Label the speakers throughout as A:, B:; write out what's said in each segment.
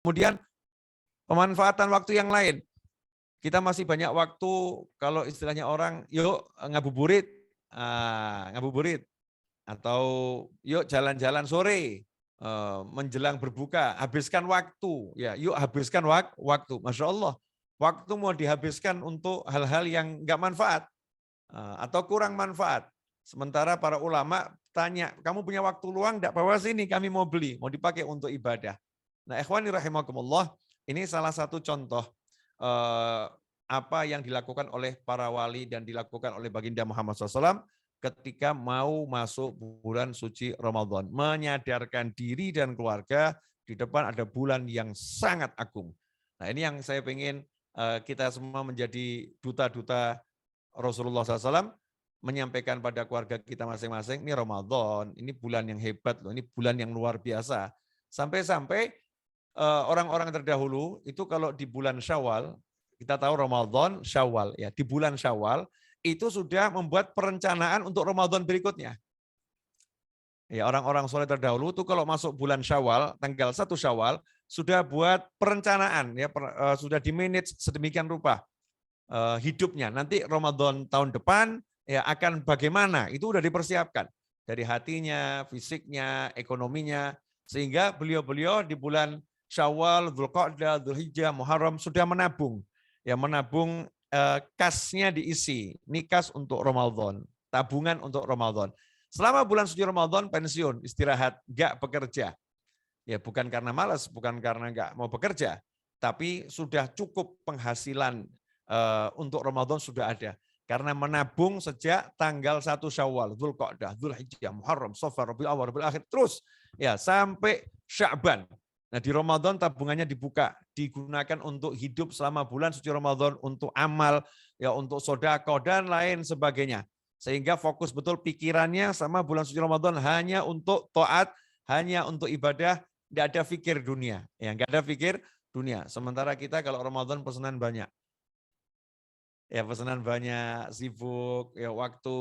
A: Kemudian pemanfaatan waktu yang lain. Kita masih banyak waktu, kalau istilahnya orang, yuk ngabuburit, ngabuburit, atau yuk jalan-jalan sore, menjelang berbuka, habiskan waktu, ya, yuk habiskan waktu. Masya Allah, waktu mau dihabiskan untuk hal-hal yang nggak manfaat atau kurang manfaat. Sementara para ulama tanya, kamu punya waktu luang enggak? Bawa sini, kami mau beli, mau dipakai untuk ibadah. Nah, ikhwani rahimakumullah, ini salah satu contoh apa yang dilakukan oleh para wali dan dilakukan oleh baginda Muhammad SAW ketika mau masuk bulan suci Ramadan. Menyadarkan diri dan keluarga di depan ada bulan yang sangat agung. Nah, ini yang saya ingin kita semua menjadi duta-duta Rasulullah SAW, menyampaikan pada keluarga kita masing-masing, ini Ramadan, ini bulan yang hebat loh, ini bulan yang luar biasa. Sampai-sampai orang-orang terdahulu itu kalau di bulan Syawal, kita tahu Ramadan, Syawal, ya, di bulan Syawal itu sudah membuat perencanaan untuk Ramadan berikutnya. Ya, orang-orang soleh terdahulu itu kalau masuk bulan Syawal, tanggal 1 Syawal, sudah buat perencanaan, ya, sudah di-manage sedemikian rupa hidupnya. Nanti Ramadan tahun depan ya akan bagaimana, itu sudah dipersiapkan dari hatinya, fisiknya, ekonominya, sehingga beliau-beliau di bulan Syawal, Dzulqa'dah, Dzulhijjah, Muharram sudah menabung. Ya, menabung, kasnya diisi. Ini kas untuk Ramadan, tabungan untuk Ramadan. Selama bulan suci Ramadan pensiun, istirahat, enggak bekerja. Ya, bukan karena malas, bukan karena enggak mau bekerja, tapi sudah cukup penghasilan untuk Ramadan sudah ada. Karena menabung sejak tanggal 1 Syawal, Dzulqa'dah, Dzulhijjah, Muharram, Shafar, Rabiul Awwal, Rabiul Akhir, terus ya sampai Sya'ban. Nah, di Ramadan tabungannya dibuka, digunakan untuk hidup selama bulan suci Ramadan, untuk amal, ya, untuk sedekah dan lain sebagainya. Sehingga fokus betul pikirannya sama bulan suci Ramadan hanya untuk taat, hanya untuk ibadah, enggak ada fikir dunia. Ya, enggak ada fikir dunia. Sementara kita kalau Ramadan pesanan banyak. Ya, pesanan banyak, sibuk, ya, waktu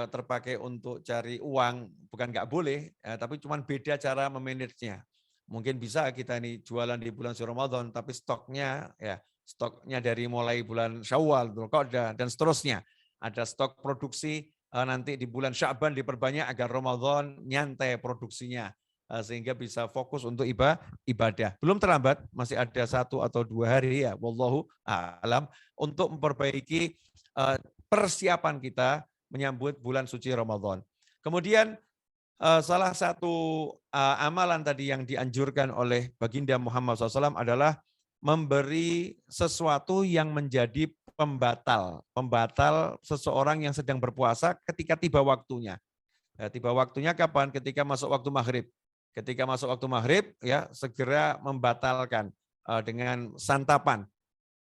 A: terpakai untuk cari uang, bukan nggak boleh, tapi cuma beda cara memanagenya. Mungkin bisa kita ini jualan di bulan suci Ramadan, tapi stoknya, ya, stoknya dari mulai bulan Syawal, Dzulqa'dah, dan seterusnya. Ada stok produksi nanti di bulan Sya'ban diperbanyak agar Ramadan nyantai produksinya. Sehingga bisa fokus untuk ibadah. Belum terlambat, masih ada 1 atau 2 hari, ya, wallahu a'lam, untuk memperbaiki persiapan kita menyambut bulan suci Ramadan. Kemudian salah satu amalan tadi yang dianjurkan oleh baginda Muhammad SAW adalah memberi sesuatu yang menjadi pembatal seseorang yang sedang berpuasa ketika tiba waktunya. Tiba waktunya kapan? Ketika masuk waktu maghrib. Ketika masuk waktu maghrib, ya, segera membatalkan dengan santapan.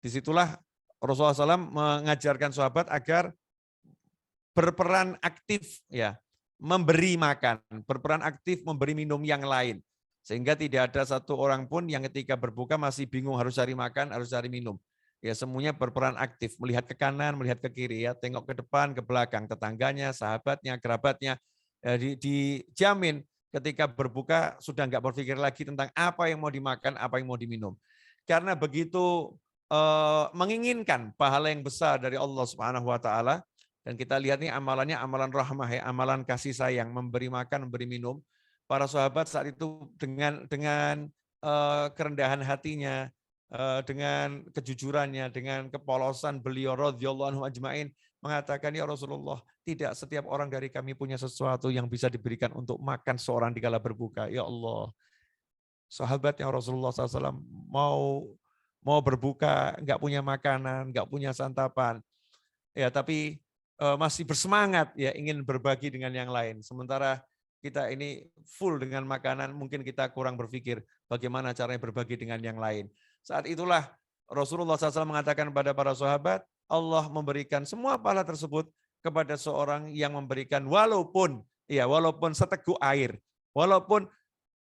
A: Disitulah Rasulullah SAW mengajarkan sahabat agar berperan aktif, ya, memberi makan, berperan aktif memberi minum yang lain. Sehingga tidak ada satu orang pun yang ketika berbuka masih bingung harus cari makan, harus cari minum. Ya, semuanya berperan aktif, melihat ke kanan, melihat ke kiri, ya, tengok ke depan, ke belakang, tetangganya, sahabatnya, kerabatnya. Dijamin ketika berbuka sudah enggak berpikir lagi tentang apa yang mau dimakan, apa yang mau diminum. Karena begitu menginginkan pahala yang besar dari Allah Subhanahu wa taala, dan kita lihat nih amalannya amalan rahmah, ya, amalan kasih sayang, memberi makan, memberi minum. Para sahabat saat itu dengan kerendahan hatinya, dengan kejujurannya, dengan kepolosan beliau radhiyallahu anhu ajmain mengatakan, ya Rasulullah, tidak setiap orang dari kami punya sesuatu yang bisa diberikan untuk makan seorang di kala berbuka. Ya Allah, sahabatnya Rasulullah SAW mau berbuka, enggak punya makanan, enggak punya santapan, ya, tapi masih bersemangat, ya, ingin berbagi dengan yang lain. Sementara kita ini full dengan makanan, mungkin kita kurang berpikir bagaimana caranya berbagi dengan yang lain. Saat itulah Rasulullah SAW mengatakan kepada para sahabat, Allah memberikan semua pahala tersebut kepada seorang yang memberikan walaupun seteguk air, walaupun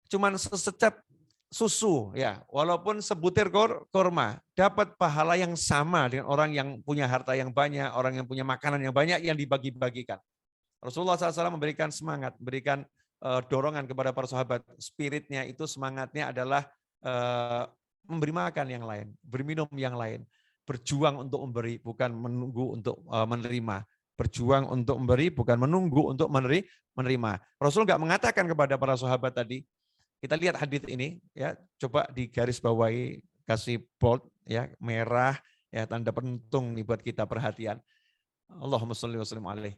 A: cuma sececap susu, ya, walaupun sebutir korma, dapat pahala yang sama dengan orang yang punya harta yang banyak, orang yang punya makanan yang banyak yang dibagi-bagikan. Rasulullah SAW memberikan semangat, memberikan dorongan kepada para sahabat. Spiritnya itu, semangatnya adalah memberi makan yang lain, berminum yang lain, berjuang untuk memberi, bukan menunggu untuk menerima. Berjuang untuk memberi, bukan menunggu untuk menerima. Rasul nggak mengatakan kepada para sahabat tadi, kita lihat hadis ini, ya, coba digaris bawahi, kasih bold, ya, merah, ya, tanda pentung nih buat kita perhatian. Allahumma sholli wa sallim alaih.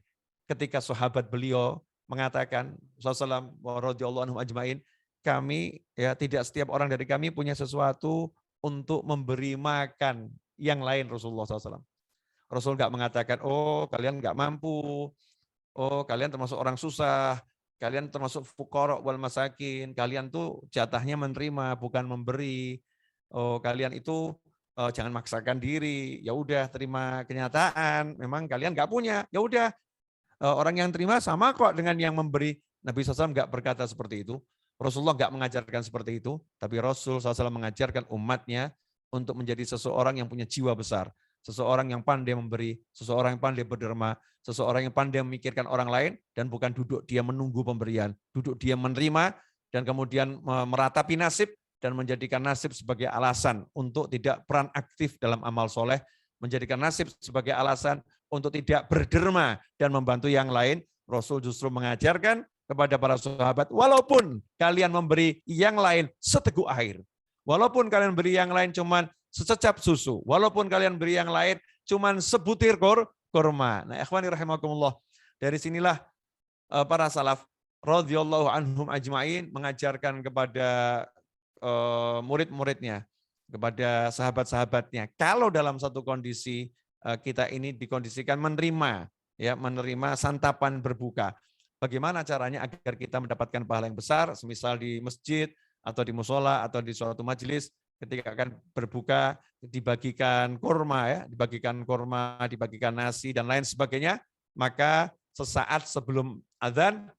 A: Ketika sahabat beliau mengatakan, sallallahu radhiyallahu anhum ajmain, kami, ya, tidak setiap orang dari kami punya sesuatu untuk memberi makan yang lain Rasulullah SAW. Rasul nggak mengatakan, oh kalian nggak mampu, oh kalian termasuk orang susah, kalian termasuk fuqara wal masakin, kalian tuh jatahnya menerima bukan memberi. Oh kalian itu jangan maksakan diri, ya udah terima kenyataan, memang kalian nggak punya, ya udah orang yang terima sama kok dengan yang memberi. Nabi SAW nggak berkata seperti itu. Rasulullah nggak mengajarkan seperti itu, tapi Rasul SAW mengajarkan umatnya untuk menjadi seseorang yang punya jiwa besar, seseorang yang pandai memberi, seseorang yang pandai berderma, seseorang yang pandai memikirkan orang lain, dan bukan duduk dia menunggu pemberian, duduk dia menerima, dan kemudian meratapi nasib, dan menjadikan nasib sebagai alasan untuk tidak peran aktif dalam amal soleh, menjadikan nasib sebagai alasan untuk tidak berderma dan membantu yang lain. Rasul justru mengajarkan kepada para sahabat, walaupun kalian memberi yang lain seteguk air, walaupun kalian beri yang lain cuman sececap susu, walaupun kalian beri yang lain cuman sebutir kurma. Nah, ikhwani rahimakumullah, dari sinilah para salaf radhiyallahu anhum ajmain mengajarkan kepada murid-muridnya, kepada sahabat-sahabatnya, kalau dalam satu kondisi kita ini dikondisikan menerima, ya, menerima santapan berbuka, bagaimana caranya agar kita mendapatkan pahala yang besar, semisal di masjid atau di musola atau di suatu majelis ketika akan berbuka dibagikan kurma, ya, dibagikan kurma, dibagikan nasi dan lain sebagainya, maka sesaat sebelum azan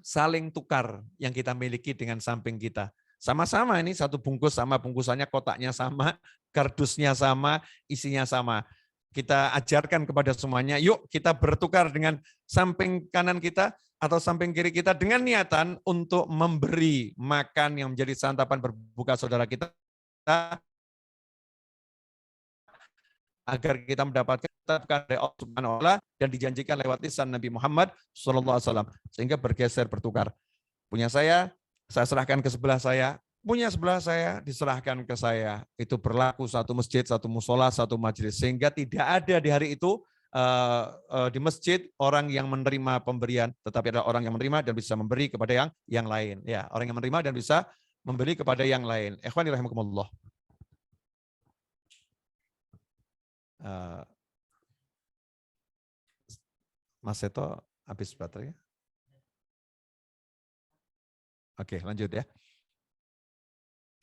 A: saling tukar yang kita miliki dengan samping kita. Sama-sama ini satu bungkus sama, bungkusannya kotaknya sama, kardusnya sama, isinya sama. Kita ajarkan kepada semuanya, yuk kita bertukar dengan samping kanan kita atau samping kiri kita dengan niatan untuk memberi makan yang menjadi santapan berbuka saudara kita, agar kita mendapatkan dari Allah Subhanahu wa taala dan dijanjikan lewat lisan Nabi Muhammad SAW, sehingga bergeser bertukar. Punya saya serahkan ke sebelah saya, punya sebelah saya diserahkan ke saya. Itu berlaku satu masjid, satu musola, satu majelis, sehingga tidak ada di hari itu di masjid orang yang menerima pemberian, tetapi ada orang yang menerima dan bisa memberi kepada yang lain. Ya, orang yang menerima dan bisa memberi kepada yang lain. Ikhwani rahimakumullah. Mas Seto habis baterai. Oke, lanjut ya.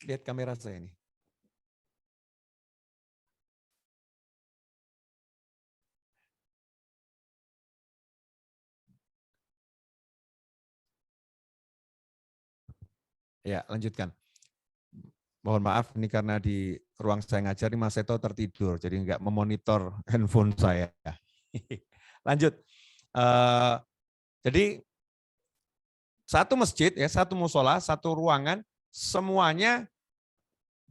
A: Lihat kamera saya ini. Ya, lanjutkan. Mohon maaf, ini karena di ruang saya ngajar, Mas Seto tertidur, jadi nggak memonitor handphone saya. Lanjut. Jadi satu masjid, ya, satu musola, satu ruangan, semuanya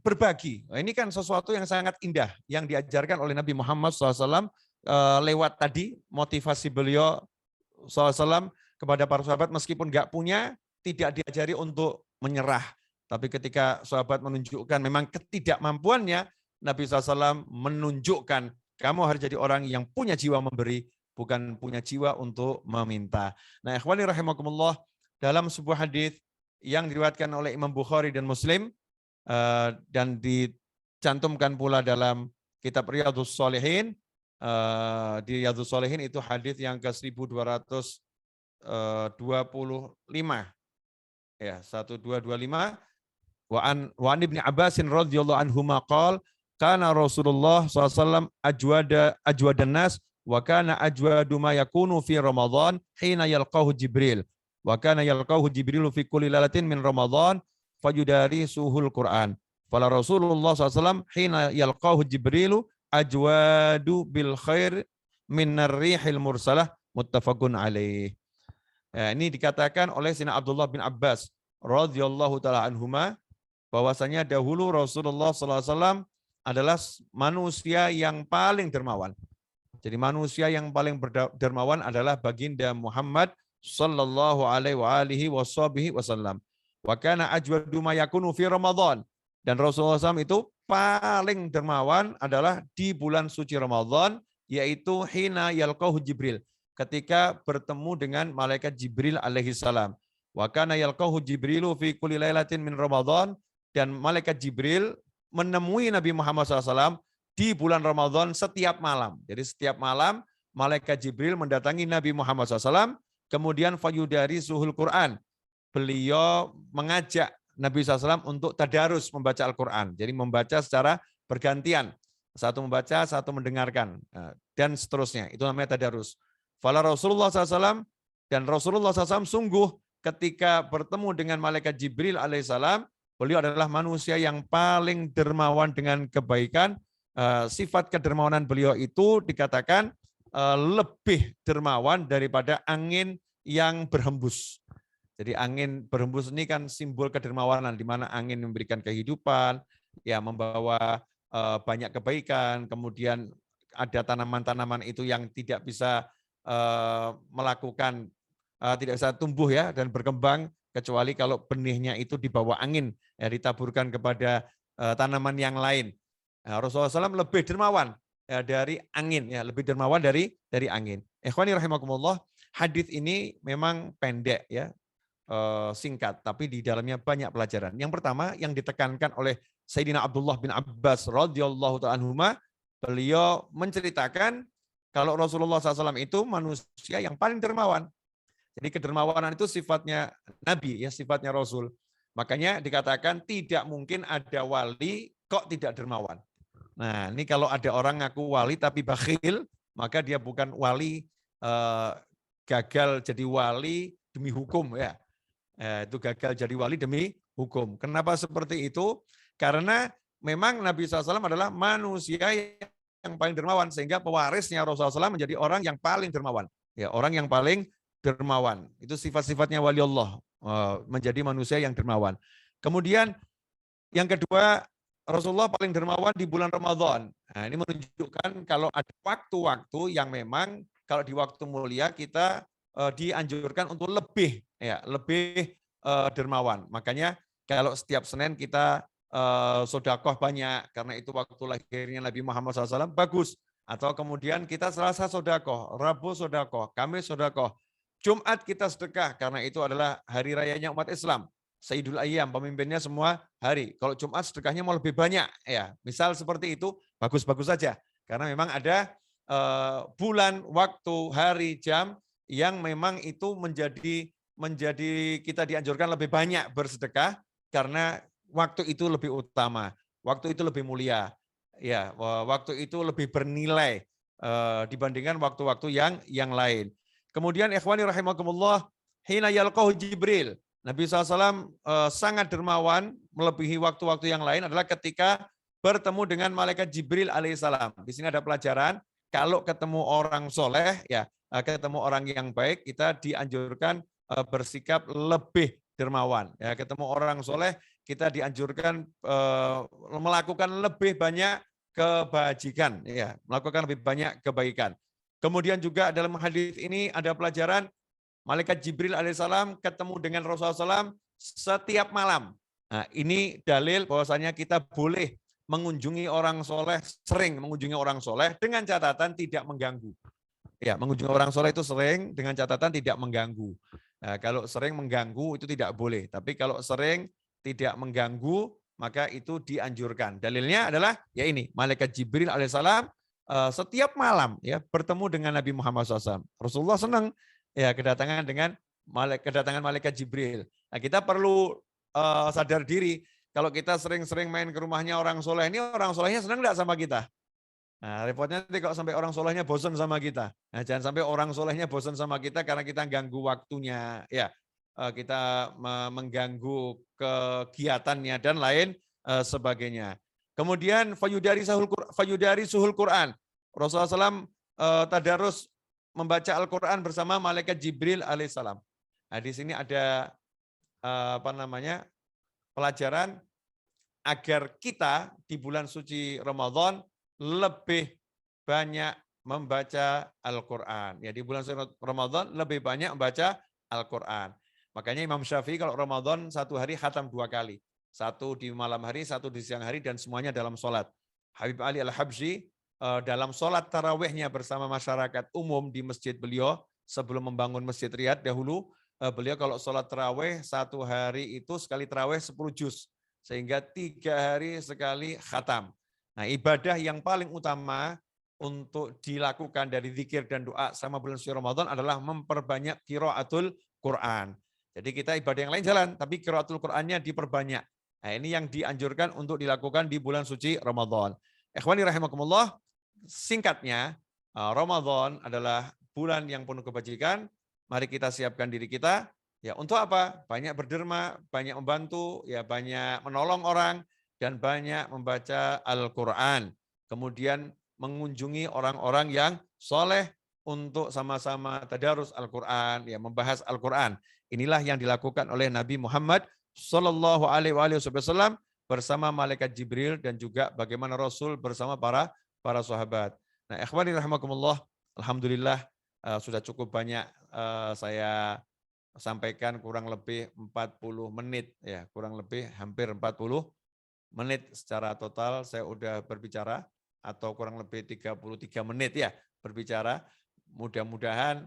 A: berbagi. Nah, ini kan sesuatu yang sangat indah yang diajarkan oleh Nabi Muhammad SAW lewat tadi motivasi beliau SAW kepada para sahabat, meskipun nggak punya, tidak diajari untuk menyerah. Tapi ketika sahabat menunjukkan memang ketidakmampuannya, Nabi SAW menunjukkan kamu harus jadi orang yang punya jiwa memberi, bukan punya jiwa untuk meminta. Nah, ikhwani rahimakumullah, dalam sebuah hadis yang diriwayatkan oleh Imam Bukhari dan Muslim dan dicantumkan pula dalam kitab Riyadhus Shalihin, di Riyadhus Shalihin itu hadis yang ke-1225. Ya, 1225. Wa an Ibnu Abbasin radhiyallahu anhu maqal kana Rasulullah SAW ajwadan nas wa kana ajwadu ma yakunu fi Ramadan hina yalqahu Jibril wa kana yalqahu Jibril fi kulli lailatin min Ramadan fayudarisuhul Quran. Fala Rasulullah SAW hina yalqahu Jibrilu ajwadu bil khair min ar-rihil mursalah, muttafaqun alaih. Ya, ini dikatakan oleh Sayyidina Abdullah bin Abbas radhiyallahu taala anhuma, bahwasanya dahulu Rasulullah SAW adalah manusia yang paling dermawan. Jadi manusia yang paling dermawan adalah baginda Muhammad sallallahu alaihi wasallam. Wa kana ajwadu ma yakunu fi Ramadan. Dan Rasulullah SAW itu paling dermawan adalah di bulan suci Ramadan, yaitu hina yalqahu Jibril, ketika bertemu dengan malaikat Jibril alaihi salam. Wa kana yalqahu Jibrilu fi kulli lailatin min Ramadan, dan malaikat Jibril menemui Nabi Muhammad SAW di bulan Ramadan setiap malam. Jadi setiap malam malaikat Jibril mendatangi Nabi Muhammad SAW, kemudian fayudari suhul Quran. Beliau mengajak Nabi SAW untuk tadarus membaca Al-Quran. Jadi membaca secara bergantian. Satu membaca, satu mendengarkan. Dan seterusnya. Itu namanya tadarus. Fala Rasulullah SAW, dan Rasulullah SAW sungguh ketika bertemu dengan malaikat Jibril alaihissalam, beliau adalah manusia yang paling dermawan dengan kebaikan. Sifat kedermawanan beliau itu dikatakan lebih dermawan daripada angin yang berhembus. Jadi angin berhembus ini kan simbol kedermawanan, di mana angin memberikan kehidupan, ya membawa banyak kebaikan. Kemudian ada tanaman-tanaman itu yang tidak bisa tidak bisa tumbuh ya dan berkembang kecuali kalau benihnya itu dibawa angin, ya ditaburkan kepada tanaman yang lain. Rasulullah SAW lebih dermawan dari angin, ya lebih dermawan dari angin. Ikhwani rahimakumullah, hadis ini memang pendek ya, singkat, tapi di dalamnya banyak pelajaran. Yang pertama yang ditekankan oleh Sayyidina Abdullah bin Abbas radhiyallahu ta'ala anhuma, beliau menceritakan kalau Rasulullah SAW itu manusia yang paling dermawan. Jadi kedermawanan itu sifatnya Nabi, ya sifatnya Rasul. Makanya dikatakan tidak mungkin ada wali kok tidak dermawan. Nah, ini kalau ada orang ngaku wali tapi bakhil, maka dia bukan wali, gagal jadi wali demi hukum ya. Itu gagal jadi wali demi hukum. Kenapa seperti itu? Karena memang Nabi SAW adalah manusia yang paling dermawan, sehingga pewarisnya Rasulullah SAW menjadi orang yang paling dermawan. Ya, orang yang paling dermawan. Itu sifat-sifatnya wali Allah, menjadi manusia yang dermawan. Kemudian yang kedua, Rasulullah paling dermawan di bulan Ramadan. Nah, ini menunjukkan kalau ada waktu-waktu yang memang kalau di waktu mulia kita dianjurkan untuk lebih dermawan. Makanya kalau setiap Senin kita sedekah banyak, karena itu waktu lahirnya Nabi Muhammad SAW, bagus. Atau kemudian kita Selasa sedekah, Rabu sedekah, Kamis sedekah, Jumat kita sedekah, karena itu adalah hari rayanya umat Islam. Sayyidul Ayyam, pemimpinnya semua hari. Kalau Jumat sedekahnya mau lebih banyak, ya. Misal seperti itu, bagus-bagus saja. Karena memang ada bulan, waktu, hari, jam yang memang itu menjadi kita dianjurkan lebih banyak bersedekah, karena waktu itu lebih utama, waktu itu lebih mulia, ya, waktu itu lebih bernilai dibandingkan waktu-waktu yang lain. Kemudian ikhwani rahimakumullah, hina yalqahu Jibril, Nabi SAW sangat dermawan melebihi waktu-waktu yang lain adalah ketika bertemu dengan malaikat Jibril alaihissalam. Di sini ada pelajaran, kalau ketemu orang soleh, ya ketemu orang yang baik, kita dianjurkan bersikap lebih dermawan. Ya, ketemu orang soleh, kita dianjurkan melakukan lebih banyak kebajikan, ya, melakukan lebih banyak kebaikan. Kemudian juga dalam hadis ini ada pelajaran, malaikat Jibril alaihissalam ketemu dengan Rasulullah SAW setiap malam. Nah, ini dalil bahwasanya kita boleh mengunjungi orang soleh, sering mengunjungi orang soleh dengan catatan tidak mengganggu. Ya, mengunjungi orang soleh itu sering dengan catatan tidak mengganggu. Nah, kalau sering mengganggu itu tidak boleh. Tapi kalau sering tidak mengganggu, maka itu dianjurkan. Dalilnya adalah ya ini, malaikat Jibril alaihissalam setiap malam ya bertemu dengan Nabi Muhammad SAW. Rasulullah senang ya kedatangan malaikat Jibril. Nah, kita perlu sadar diri, kalau kita sering-sering main ke rumahnya orang soleh, ini orang solehnya senang enggak sama kita? Nah, repotnya nanti kalau sampai orang solehnya bosan sama kita. Nah, jangan sampai orang solehnya bosan sama kita karena kita ganggu waktunya, ya kita mengganggu kegiatannya dan lain sebagainya. Kemudian fayudari suhul Quran. Rasulullah SAW tadarus membaca Al-Quran bersama malaikat Jibril alaihissalam. Nah, di sini ada pelajaran agar kita di bulan suci Ramadan lebih banyak membaca Al-Quran. Ya, di bulan suci Ramadan lebih banyak membaca Al-Quran. Makanya Imam Syafi'i kalau Ramadan 1 hari khatam 2 kali. 1 di malam hari, 1 di siang hari, dan semuanya dalam sholat. Habib Ali Al-Habsyi dalam sholat tarawihnya bersama masyarakat umum di masjid beliau, sebelum membangun Masjid Riyadh dahulu, beliau kalau sholat tarawih 1 hari itu sekali tarawih 10 juz. Sehingga 3 hari sekali khatam. Nah, ibadah yang paling utama untuk dilakukan dari zikir dan doa sama bulan suci Ramadan adalah memperbanyak qiraatul Quran. Jadi kita ibadah yang lain jalan, tapi qiraatul Qurannya diperbanyak. Nah, ini yang dianjurkan untuk dilakukan di bulan suci Ramadan. Ikhwani rahimakumullah, singkatnya, Ramadan adalah bulan yang penuh kebajikan. Mari kita siapkan diri kita. Ya, untuk apa? Banyak berderma, banyak membantu, ya banyak menolong orang, dan banyak membaca Al-Quran. Kemudian mengunjungi orang-orang yang soleh untuk sama-sama tadarus Al-Quran, ya membahas Al-Quran. Inilah yang dilakukan oleh Nabi Muhammad Sallallahu Alaihi Wasallam bersama malaikat Jibril, dan juga bagaimana Rasul bersama para sahabat. Nah, ikhwani rahimakumullah, alhamdulillah sudah cukup banyak saya sampaikan, kurang lebih 40 menit ya, kurang lebih hampir 40 menit secara total saya udah berbicara, atau kurang lebih 33 menit ya berbicara. Mudah-mudahan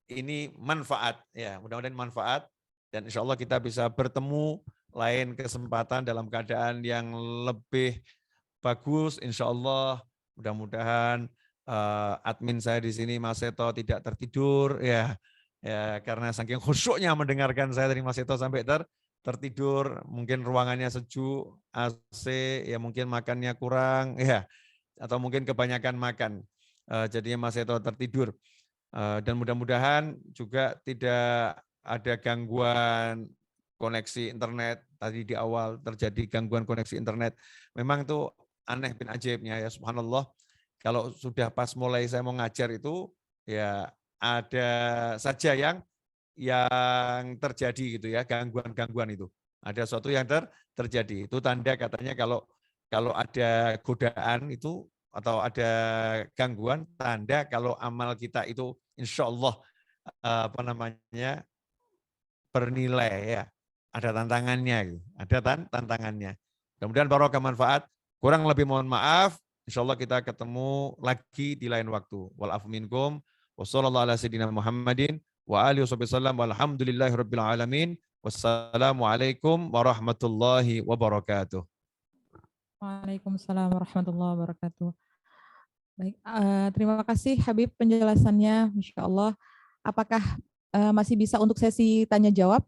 A: ini manfaat ya, mudah-mudahan manfaat, dan insya Allah kita bisa bertemu lain kesempatan dalam keadaan yang lebih bagus insya Allah. Mudah-mudahan admin saya di sini Mas Seto tidak tertidur ya, karena saking khusyuknya mendengarkan saya dari Mas Seto sampai tertidur. Mungkin ruangannya sejuk, AC, ya mungkin makannya kurang ya, atau mungkin kebanyakan makan, jadinya Mas Seto tertidur. Dan mudah-mudahan juga tidak ada gangguan koneksi internet. Tadi di awal terjadi gangguan koneksi internet. Memang itu aneh bin ajaibnya ya, subhanallah. Kalau sudah pas mulai saya mau ngajar itu, ya ada saja yang terjadi gitu ya, gangguan-gangguan itu. Ada sesuatu yang terjadi. Itu tanda katanya kalau ada godaan itu, atau ada gangguan, tanda kalau amal kita itu insya Allah bernilai ya, ada tantangannya, ada tantangannya. Mudah-mudahan barokah manfaat. Kurang lebih mohon maaf. Insya Allah kita ketemu lagi di lain waktu. Wal afu minkum. Wassallallahu ala sayyidina Muhammadin wa alihi wasallam. Walhamdulillahirabbil alamin. Wassalamualaikum warahmatullahi wabarakatuh.
B: Waalaikumsalam warahmatullahi wabarakatuh. Baik, terima kasih Habib penjelasannya, Masya Allah. Apakah masih bisa untuk sesi tanya jawab?